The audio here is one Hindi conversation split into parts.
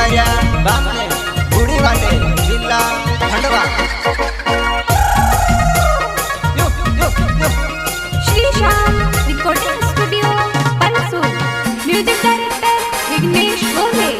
भिकारिया बामणे गुडीवाले जिल्हा Khandwa. Shri Shyam recording studio Parsur. Music director Vighnesh Gole.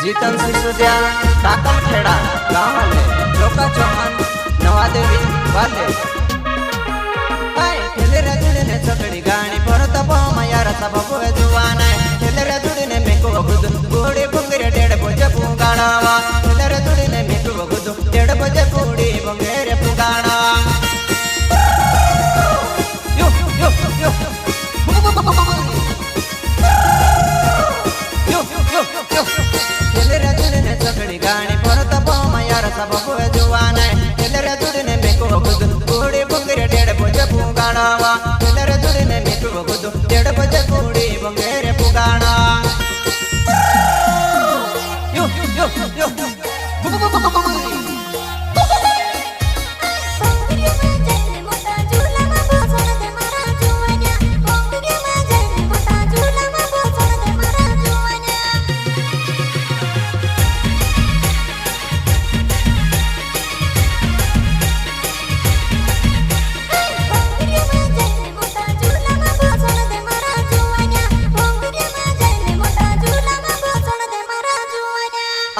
Jeetan Sisodia टाकम Kheda गाँव वाले लोका चौहान नवादेवी वाले खेले रे जुड़े ने चकड़ी गानी पर तब माया रसा बबुए जुआन खेले रे जुड़े ने मेको बगुद बूढ़ी बुंगरे 1:30 बजे पुगाड़ावा खेले रे जुड़े ने मेको बगुद 1:30 बजे बूढ़ी बुंगरे पुगाड़ा यो यो यो चकड़ी गानी पर तब माया रसा बबुए जुआन खेले रे जुड़े ने मेको बगुद बूढ़ी बुंगरे 1:30 बजे पुगाड़ावा खेले रे जुड़े ने मेको बगुद 1:30 बजे बूढ़ी बुंगरे पुगाड़ा यो यो यो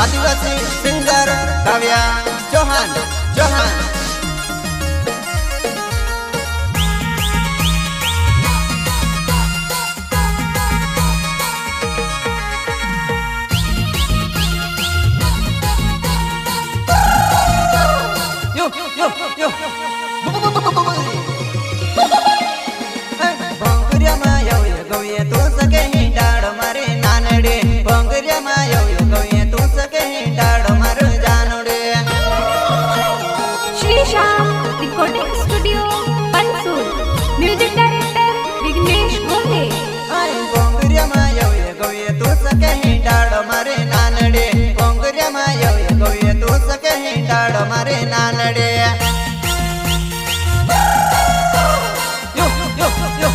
आदिवासी सिंगर काव्या चौहान चौहान यो यो यो भंगरिया मा यो गवे तो सके हिंडाड़ मारे नानडे भंगरिया मा यो गवे Shri Shyam recording studio Parsur. Music director Vighnesh Gole. Bhangariya मा यो गवे तो सके हिंडाड़ मारे नानडे भंगरिया मा यो गवे तो सके हिंडाड़ मारे नानडे यो यो यो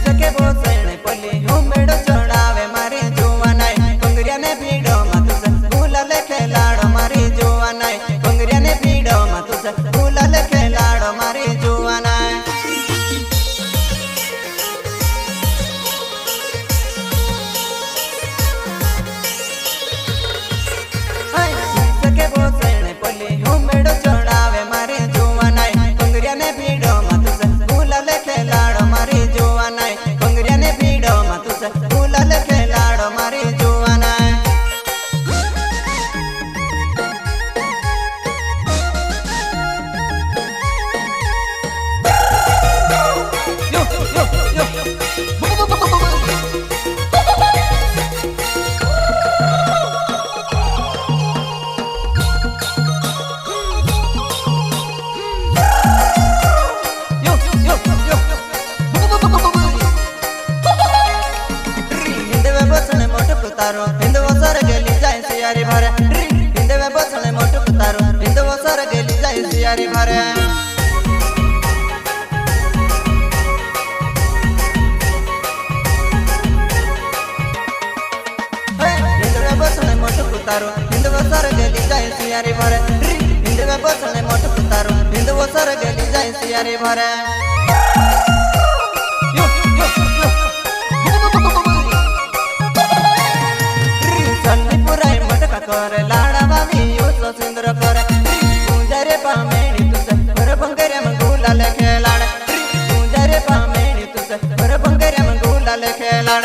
सके बोसणे पल्ली होमेड़ चढ़ावे मारे जुवानाय भंगरिया ने भीड़ो मत फूलल खेलाड़ मारे जुवानाय भंगरिया ने भीड़ो मत फूलल खेलाड़ मारे जुवानाय सके बोसणे पल्ली होमेड़ चढ़ावे मारे जुवानाय भंगरिया ने भीड़ो मत फूलल खेलाड़ मारे जुवानाय भंगरिया ने भीड़ो मत फूलल खेलाड़ मारे जुवानाय यो यो यो तारो हिंदवा सर गेली जाय सियारी भरे हिंदवा बसणे मोटू तारो हिंदवा सर गेली जाय सियारी भरे हिंदवा बसणे मोटू कुतारो हिंदव सर गेली जाय सियारी भरे हिंदव बसने मोठ कुतारो हिंदव सर गेली जाय सियारी भरे पुराई मटका करे लाडा बावी योसो सिंदर करे पूजारे पामेणी तुझे भर भंगऱ्या मग गुलाल खेळाड पूजारे पामेणी तुझे भर भंगऱ्या मग गुलाल खेळाड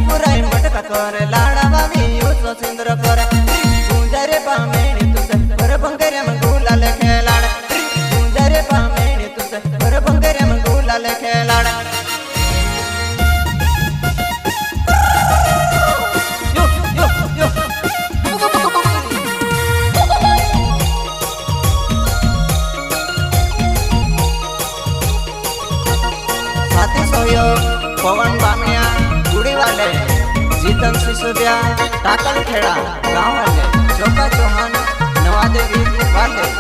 पुराई मटका करे लाडा बावी योसो सिंदर करे पूजारे पामेणी तुझे भर भंगऱ्या मग गुलाल खेळाड पूजारे पामेणी तुझे भर भंगऱ्या मग गुलाल खेळाड पवन बामण्या गुडीवाले जीतन सिसोदिया टाकल खेड़ा गाँव वाले चोका चौहान नवादेवी वाले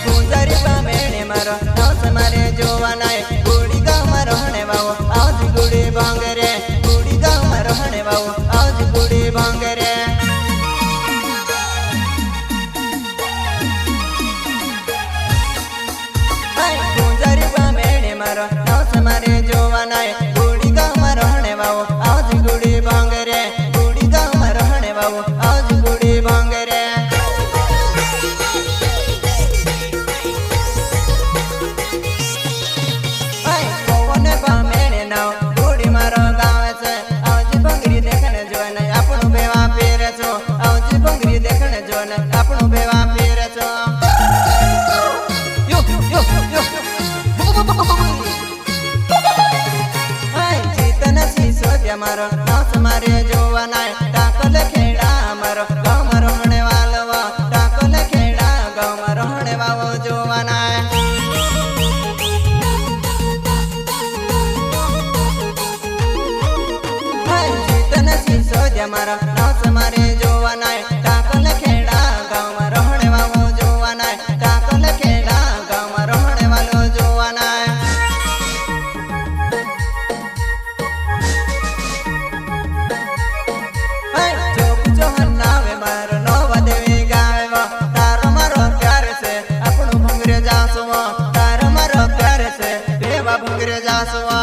गुजारी बामेणे मारो नौस मारे जोवाना गुड़ी गाँव में रहने वाओ आज गुड़ी भांगरे गुड़ी गाँव में रहने वाओ आज गुड़ी भांगरे नौस मारे जोवाना गुड़ी गाँव में रहने वाओ आज गुड़ी भांगरे गुड़ी गाँव में रहने वाओ आज गुड़ी भांगरे पवन बामेणे नाव गुड़ी मारो गाँव से आज भंगरी देखने जो है आपनो बेवा फेरे छो आज भंगरी देखने जो है आपनो बेवा फेरे छो यो यो यो मारो नौस मारे जोवाना टाकल खेड़ा मारो गाँव में रहने वालो टाकल खेड़ा गाँव में रहने वालो जोवाना जीतन शीशो मारो नौस मारे जोवाना टाकल खेड़ा गाँव में रहने वालो जोवाना टाकल खेड़ा गाँव में रहने वालो जोवाना भंगरे जासवा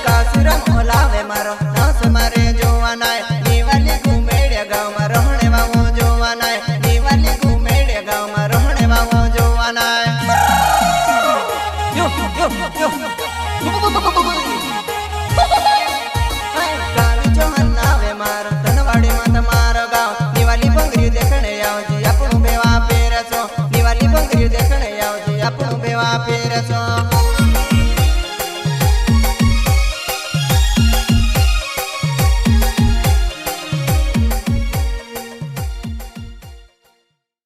काशीराम ओलावे मारो नौस मारे जोवाना निवाली घुमेड़िया गाँव में रहने वालो जोवाना निवाली घुमेड़िया गाँव में रहने वालो जोवाना यो यो यो